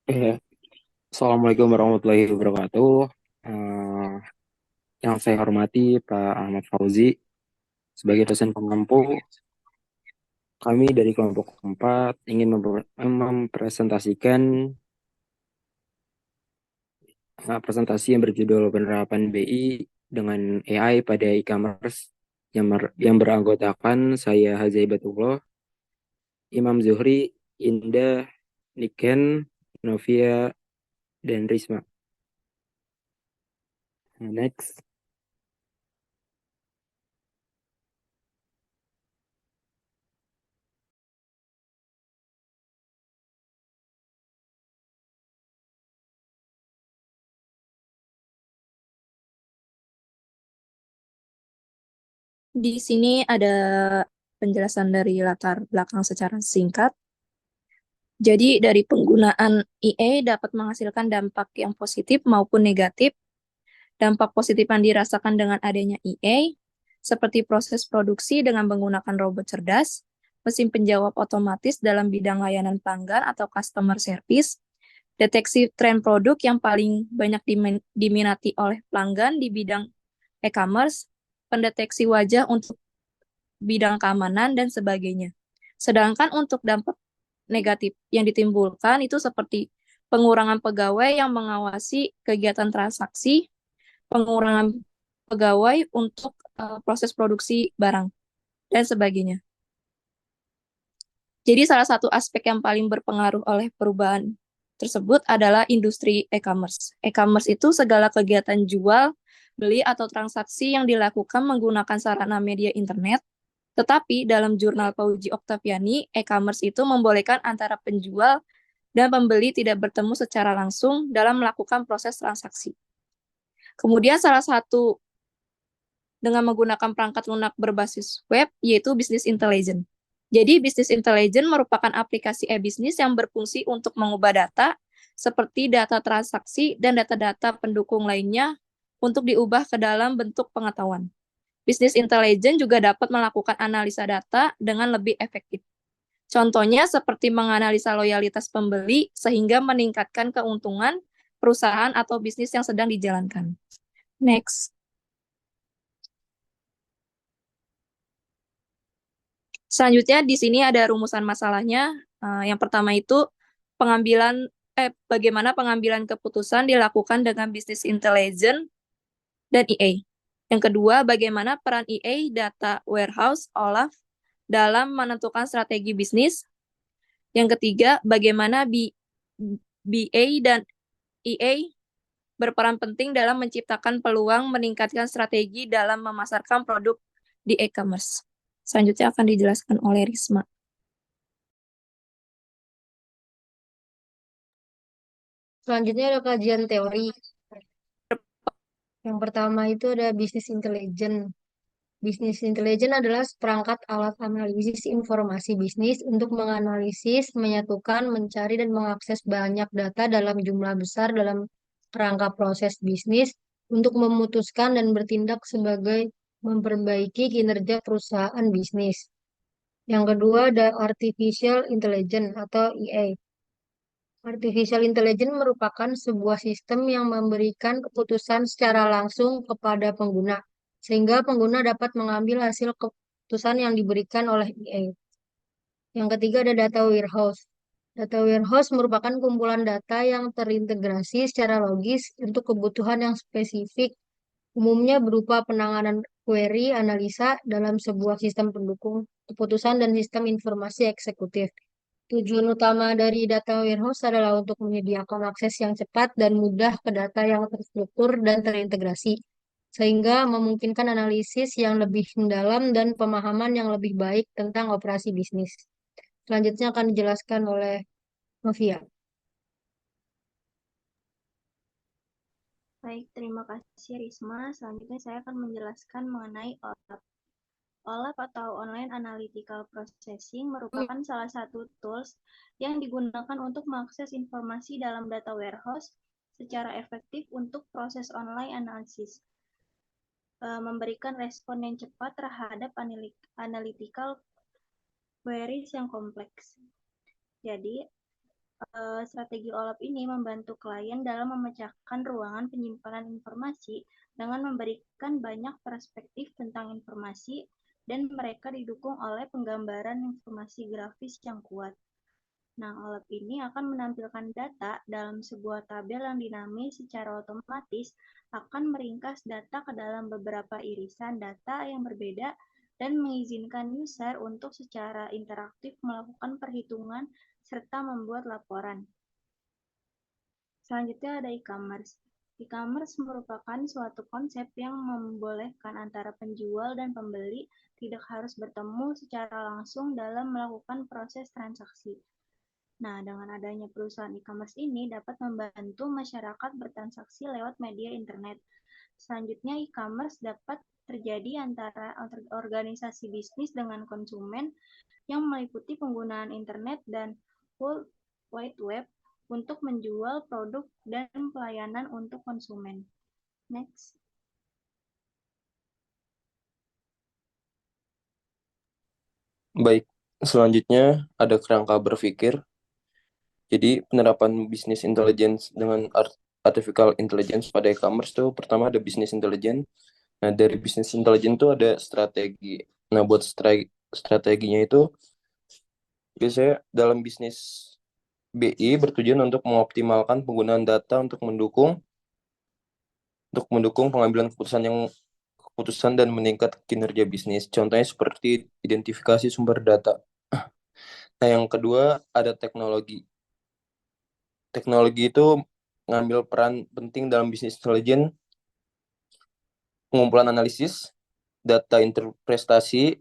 Eh, Assalamualaikum warahmatullahi wabarakatuh. Eh, yang saya hormati Pak Ahmad Fauzi sebagai dosen pengampu, kami dari kelompok 4 ingin mempresentasikan presentasi yang berjudul Penerapan BI dengan AI pada e-commerce yang beranggotakan saya Hazaibatullah, Imam Zuhri, Indah, Niken, Novia, dan Risma. Next. Di sini ada penjelasan dari latar belakang secara singkat. Jadi dari penggunaan EA dapat menghasilkan dampak yang positif maupun negatif. Dampak positif yang dirasakan dengan adanya EA, seperti proses produksi dengan menggunakan robot cerdas, mesin penjawab otomatis dalam bidang layanan pelanggan atau customer service, deteksi tren produk yang paling banyak diminati oleh pelanggan di bidang e-commerce, pendeteksi wajah untuk bidang keamanan, dan sebagainya. Sedangkan untuk dampak negatif yang ditimbulkan itu seperti pengurangan pegawai yang mengawasi kegiatan transaksi, pengurangan pegawai untuk proses produksi barang, dan sebagainya. Jadi salah satu aspek yang paling berpengaruh oleh perubahan tersebut adalah industri e-commerce. E-commerce itu segala kegiatan jual, beli, atau transaksi yang dilakukan menggunakan sarana media internet. Tetapi dalam jurnal Pauji Oktaviani, e-commerce itu membolehkan antara penjual dan pembeli tidak bertemu secara langsung dalam melakukan proses transaksi. Kemudian salah satu dengan menggunakan perangkat lunak berbasis web, yaitu Business Intelligence. Jadi, Business Intelligence merupakan aplikasi e-bisnis yang berfungsi untuk mengubah data, seperti data transaksi dan data-data pendukung lainnya, untuk diubah ke dalam bentuk pengetahuan. Business Intelligence juga dapat melakukan analisa data dengan lebih efektif. Contohnya seperti menganalisa loyalitas pembeli sehingga meningkatkan keuntungan perusahaan atau bisnis yang sedang dijalankan. Next. Selanjutnya di sini ada rumusan masalahnya. Yang pertama itu bagaimana pengambilan keputusan dilakukan dengan business intelligence dan EA. Yang kedua, bagaimana peran EA, data warehouse, OLAF dalam menentukan strategi bisnis. Yang ketiga, bagaimana BA dan EA berperan penting dalam menciptakan peluang meningkatkan strategi dalam memasarkan produk di e-commerce. Selanjutnya akan dijelaskan oleh Risma. Selanjutnya ada kajian teori. Yang pertama itu ada business intelligence. Business intelligence adalah seperangkat alat analisis informasi bisnis untuk menganalisis, menyatukan, mencari, dan mengakses banyak data dalam jumlah besar dalam kerangka proses bisnis untuk memutuskan dan bertindak sebagai memperbaiki kinerja perusahaan bisnis. Yang kedua ada artificial intelligence atau AI. Artificial Intelligence merupakan sebuah sistem yang memberikan keputusan secara langsung kepada pengguna, sehingga pengguna dapat mengambil hasil keputusan yang diberikan oleh AI. Yang ketiga ada data warehouse. Data warehouse merupakan kumpulan data yang terintegrasi secara logis untuk kebutuhan yang spesifik, umumnya berupa penanganan query, analisa dalam sebuah sistem pendukung keputusan dan sistem informasi eksekutif. Tujuan utama dari data warehouse adalah untuk menyediakan akses yang cepat dan mudah ke data yang terstruktur dan terintegrasi, sehingga memungkinkan analisis yang lebih mendalam dan pemahaman yang lebih baik tentang operasi bisnis. Selanjutnya akan dijelaskan oleh Novia. Baik, terima kasih Risma. Selanjutnya saya akan menjelaskan mengenai OLAP. OLAP atau Online Analytical Processing merupakan salah satu tools yang digunakan untuk mengakses informasi dalam data warehouse secara efektif untuk proses online analisis, memberikan respon yang cepat terhadap analytical queries yang kompleks. Jadi, strategi OLAP ini membantu klien dalam memecahkan ruangan penyimpanan informasi dengan memberikan banyak perspektif tentang informasi dan mereka didukung oleh penggambaran informasi grafis yang kuat. Nah, OLAP ini akan menampilkan data dalam sebuah tabel yang dinamis secara otomatis akan meringkas data ke dalam beberapa irisan data yang berbeda dan mengizinkan user untuk secara interaktif melakukan perhitungan serta membuat laporan. Selanjutnya ada e-commerce. E-commerce merupakan suatu konsep yang membolehkan antara penjual dan pembeli tidak harus bertemu secara langsung dalam melakukan proses transaksi. Nah, dengan adanya perusahaan e-commerce ini dapat membantu masyarakat bertransaksi lewat media internet. Selanjutnya, e-commerce dapat terjadi antara organisasi bisnis dengan konsumen yang meliputi penggunaan internet dan World Wide Web untuk menjual produk dan pelayanan untuk konsumen. Next. Baik, selanjutnya ada kerangka berpikir. Jadi penerapan bisnis intelligence dengan artificial intelligence pada e-commerce tuh pertama ada business intelligence. Nah, dari business intelligence tuh ada strategi. Nah, buat strateginya itu biasanya dalam bisnis BI bertujuan untuk mengoptimalkan penggunaan data untuk mendukung pengambilan keputusan dan meningkat kinerja bisnis. Contohnya seperti identifikasi sumber data. Nah, yang kedua ada teknologi. Teknologi itu mengambil peran penting dalam bisnis intelligence, pengumpulan analisis, data interpretasi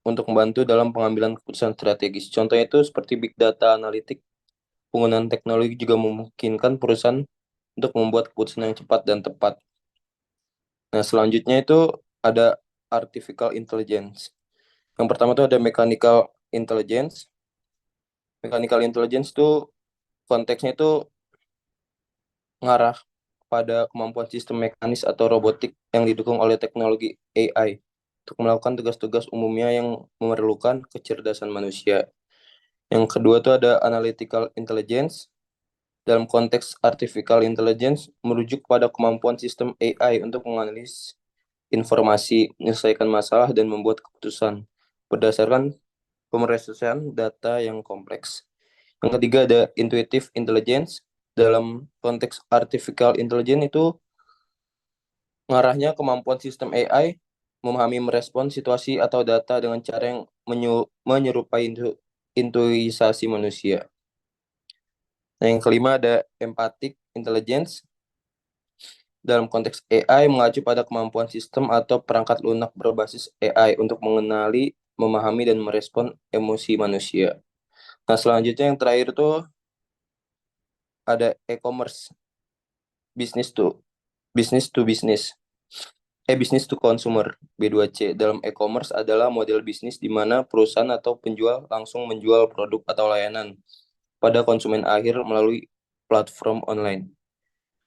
untuk membantu dalam pengambilan keputusan strategis. Contohnya itu seperti big data analitik. Penggunaan teknologi juga memungkinkan perusahaan untuk membuat keputusan yang cepat dan tepat. Nah, selanjutnya itu ada artificial intelligence. Yang pertama itu ada mechanical intelligence. Mechanical intelligence itu konteksnya itu mengarah pada kemampuan sistem mekanis atau robotik yang didukung oleh teknologi AI untuk melakukan tugas-tugas umumnya yang memerlukan kecerdasan manusia. Yang kedua itu ada analytical intelligence. Dalam konteks artificial intelligence merujuk pada kemampuan sistem AI untuk menganalisis informasi, menyelesaikan masalah, dan membuat keputusan berdasarkan pemrosesan data yang kompleks. Yang ketiga ada intuitive intelligence. Dalam konteks artificial intelligence itu mengarahnya kemampuan sistem AI memahami merespon situasi atau data dengan cara yang menyerupai intuisasi manusia. Nah, yang kelima ada empathic intelligence. Dalam konteks AI mengacu pada kemampuan sistem atau perangkat lunak berbasis AI untuk mengenali, memahami, dan merespon emosi manusia. Nah, selanjutnya yang terakhir tuh ada e-commerce, business to business to business. Business to consumer, B2C. Dalam e-commerce adalah model bisnis di mana perusahaan atau penjual langsung menjual produk atau layanan pada konsumen akhir melalui platform online.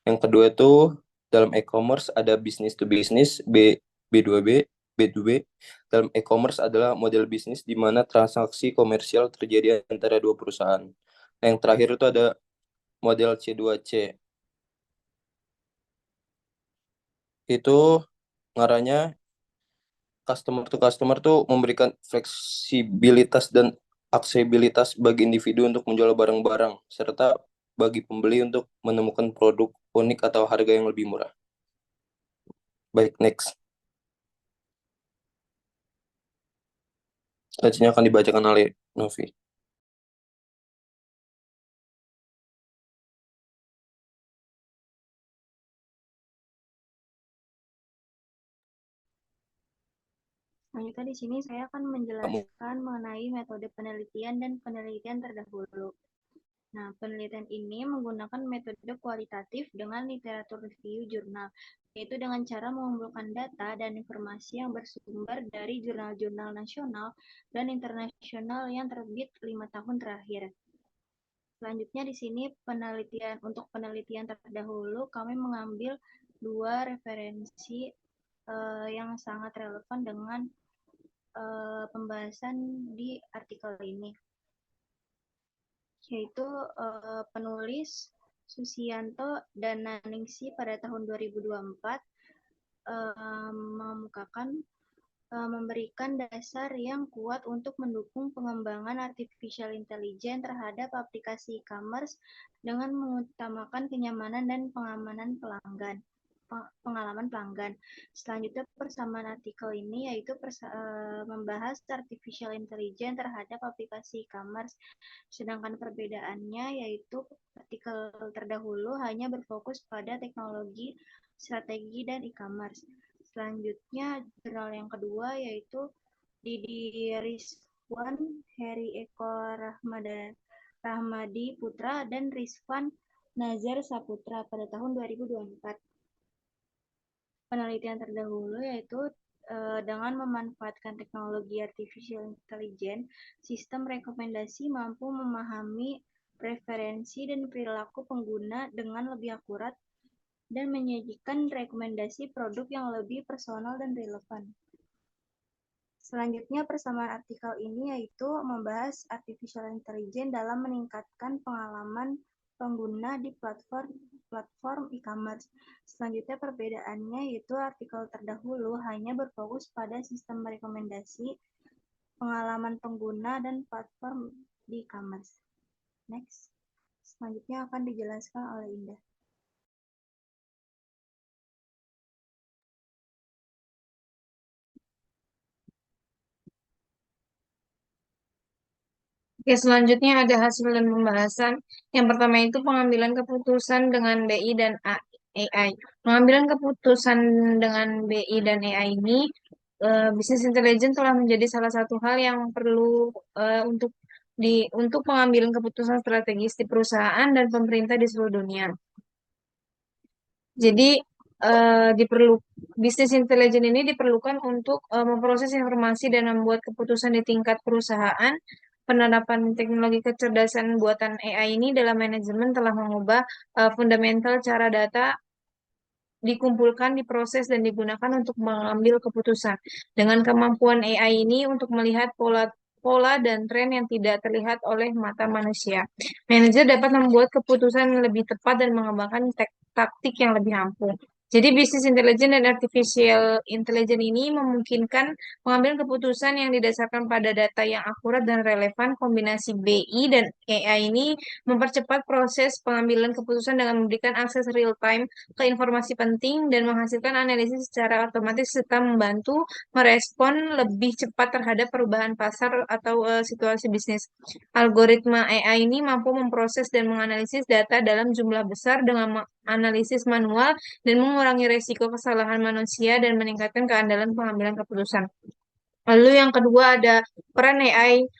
Yang kedua itu dalam e-commerce ada business to business, B2B. B2B dalam e-commerce adalah model bisnis di mana transaksi komersial terjadi antara dua perusahaan. Yang terakhir itu ada model C2C. Itu ngaranya customer to customer tuh memberikan fleksibilitas dan aksesibilitas bagi individu untuk menjual barang-barang, serta bagi pembeli untuk menemukan produk unik atau harga yang lebih murah. Baik, next. Selanjutnya akan dibacakan oleh Novi. Selanjutnya di sini saya akan menjelaskan mengenai metode penelitian dan penelitian terdahulu. Nah, penelitian ini menggunakan metode kualitatif dengan literatur review jurnal, yaitu dengan cara mengumpulkan data dan informasi yang bersumber dari jurnal-jurnal nasional dan internasional yang terbit 5 tahun terakhir. Selanjutnya di sini untuk penelitian terdahulu kami mengambil 2 referensi yang sangat relevan dengan pembahasan di artikel ini. yaitu penulis Susianto dan Naningsi pada tahun 2024 mengemukakan memberikan dasar yang kuat untuk mendukung pengembangan artificial intelligence terhadap aplikasi e-commerce dengan mengutamakan kenyamanan dan pengalaman pelanggan. Selanjutnya persamaan artikel ini yaitu membahas artificial intelligence terhadap aplikasi e-commerce. Sedangkan perbedaannya yaitu artikel terdahulu hanya berfokus pada teknologi, strategi, dan e-commerce. Selanjutnya jurnal yang kedua yaitu Didi Rizwan, Heri Eko Rahmadi Putra, dan Rizwan Nazar Saputra pada tahun 2024. Penelitian terdahulu yaitu dengan memanfaatkan teknologi artificial intelligence, sistem rekomendasi mampu memahami preferensi dan perilaku pengguna dengan lebih akurat dan menyajikan rekomendasi produk yang lebih personal dan relevan. Selanjutnya, persamaan artikel ini yaitu membahas artificial intelligence dalam meningkatkan pengalaman pengguna di platform e-commerce. Selanjutnya, perbedaannya yaitu artikel terdahulu hanya berfokus pada sistem rekomendasi, pengalaman pengguna, dan platform di e-commerce. Next. Selanjutnya akan dijelaskan oleh Indah. Oke, selanjutnya ada hasil dan pembahasan. Yang pertama itu pengambilan keputusan dengan BI dan AI. Pengambilan keputusan dengan BI dan AI ini, bisnis intelligence telah menjadi salah satu hal yang perlu untuk pengambilan keputusan strategis di perusahaan dan pemerintah di seluruh dunia. Jadi bisnis intelijen ini diperlukan untuk memproses informasi dan membuat keputusan di tingkat perusahaan. Penerapan teknologi kecerdasan buatan AI ini dalam manajemen telah mengubah fundamental cara data dikumpulkan, diproses, dan digunakan untuk mengambil keputusan. Dengan kemampuan AI ini untuk melihat pola dan tren yang tidak terlihat oleh mata manusia, manajer dapat membuat keputusan lebih tepat dan mengembangkan taktik yang lebih ampuh. Jadi bisnis intelijen dan artificial intelligence ini memungkinkan pengambilan keputusan yang didasarkan pada data yang akurat dan relevan. Kombinasi BI dan AI ini mempercepat proses pengambilan keputusan dengan memberikan akses real time ke informasi penting dan menghasilkan analisis secara otomatis serta membantu merespon lebih cepat terhadap perubahan pasar atau situasi bisnis. Algoritma AI ini mampu memproses dan menganalisis data dalam jumlah besar dengan analisis manual dan mengurangi risiko kesalahan manusia dan meningkatkan keandalan pengambilan keputusan. Lalu yang kedua ada peran AI,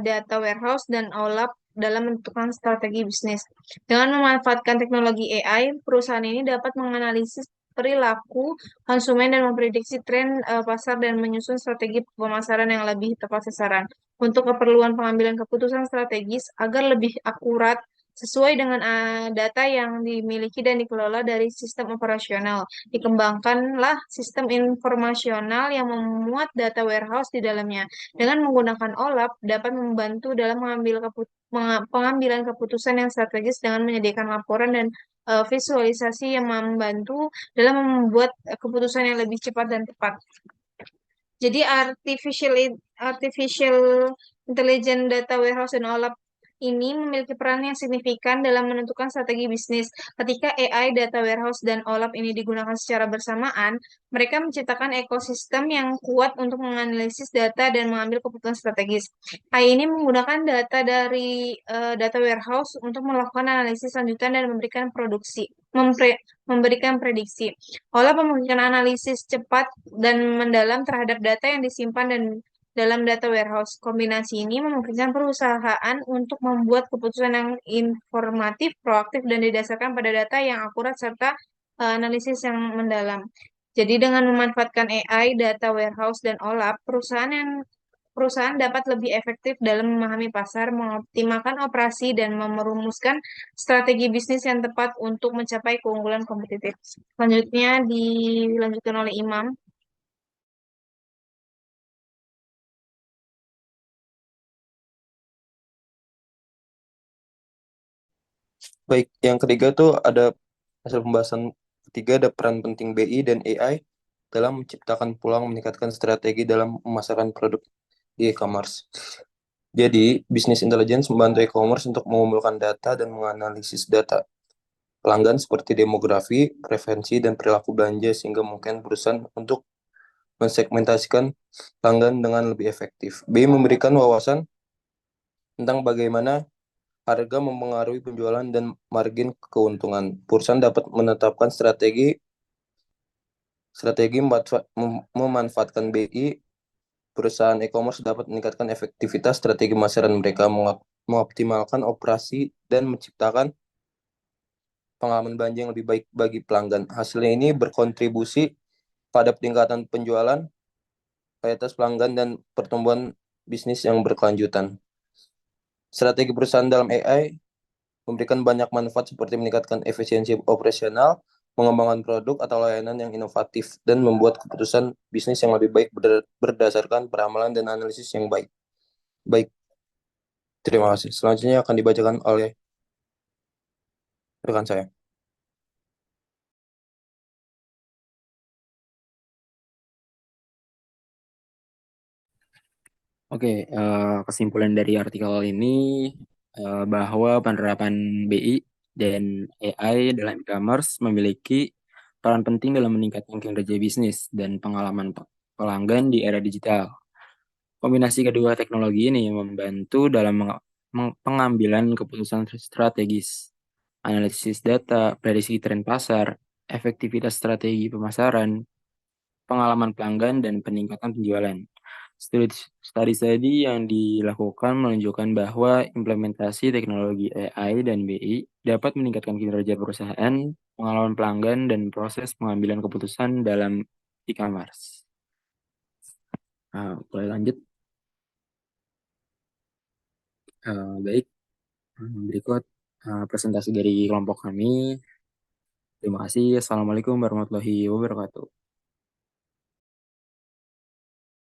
data warehouse, dan OLAP dalam menentukan strategi bisnis. Dengan memanfaatkan teknologi AI, perusahaan ini dapat menganalisis perilaku konsumen dan memprediksi tren pasar dan menyusun strategi pemasaran yang lebih tepat sasaran. Untuk keperluan pengambilan keputusan strategis agar lebih akurat sesuai dengan data yang dimiliki dan dikelola dari sistem operasional. Dikembangkanlah sistem informasional yang memuat data warehouse di dalamnya. Dengan menggunakan OLAP dapat membantu dalam pengambilan keputusan yang strategis dengan menyediakan laporan dan visualisasi yang membantu dalam membuat keputusan yang lebih cepat dan tepat. Jadi artificial intelligence, data warehouse, dan OLAP ini memiliki peran yang signifikan dalam menentukan strategi bisnis. Ketika AI, data warehouse, dan OLAP ini digunakan secara bersamaan, mereka menciptakan ekosistem yang kuat untuk menganalisis data dan mengambil keputusan strategis. AI ini menggunakan data dari data warehouse untuk melakukan analisis lanjutan dan memberikan prediksi. OLAP memungkinkan analisis cepat dan mendalam terhadap data yang disimpan dan dalam data warehouse. Kombinasi ini memungkinkan perusahaan untuk membuat keputusan yang informatif, proaktif, dan didasarkan pada data yang akurat serta analisis yang mendalam. Jadi dengan memanfaatkan AI, data warehouse, dan OLAP, perusahaan dapat lebih efektif dalam memahami pasar, mengoptimalkan operasi, dan merumuskan strategi bisnis yang tepat untuk mencapai keunggulan kompetitif. Selanjutnya dilanjutkan oleh Imam. Baik, yang ketiga tuh ada hasil pembahasan ketiga, ada peran penting BI dan AI dalam menciptakan peluang meningkatkan strategi dalam memasarkan produk di e-commerce. Jadi, bisnis intelligence membantu e-commerce untuk mengumpulkan data dan menganalisis data pelanggan seperti demografi, preferensi, dan perilaku belanja sehingga mungkin perusahaan untuk mensegmentasikan pelanggan dengan lebih efektif. BI memberikan wawasan tentang bagaimana harga mempengaruhi penjualan dan margin keuntungan. Perusahaan dapat menetapkan strategi strategi memanfaatkan BI. Perusahaan e-commerce dapat meningkatkan efektivitas strategi pemasaran mereka, mengoptimalkan operasi, dan menciptakan pengalaman belanja yang lebih baik bagi pelanggan. Hasilnya ini berkontribusi pada peningkatan penjualan, loyalitas pelanggan, dan pertumbuhan bisnis yang berkelanjutan. Strategi perusahaan dalam AI memberikan banyak manfaat seperti meningkatkan efisiensi operasional, mengembangkan produk atau layanan yang inovatif, dan membuat keputusan bisnis yang lebih baik berdasarkan peramalan dan analisis yang baik. Baik, terima kasih. Selanjutnya akan dibacakan oleh rekan saya. Oke, kesimpulan dari artikel ini bahwa penerapan BI dan AI dalam e-commerce memiliki peran penting dalam meningkatkan kinerja bisnis dan pengalaman pelanggan di era digital. Kombinasi kedua teknologi ini membantu dalam pengambilan keputusan strategis, analisis data, prediksi tren pasar, efektivitas strategi pemasaran, pengalaman pelanggan, dan peningkatan penjualan. Studi yang dilakukan menunjukkan bahwa implementasi teknologi AI dan BI dapat meningkatkan kinerja perusahaan, pengalaman pelanggan, dan proses pengambilan keputusan dalam e-commerce. Boleh lanjut. Baik, berikut presentasi dari kelompok kami. Terima kasih. Assalamualaikum warahmatullahi wabarakatuh.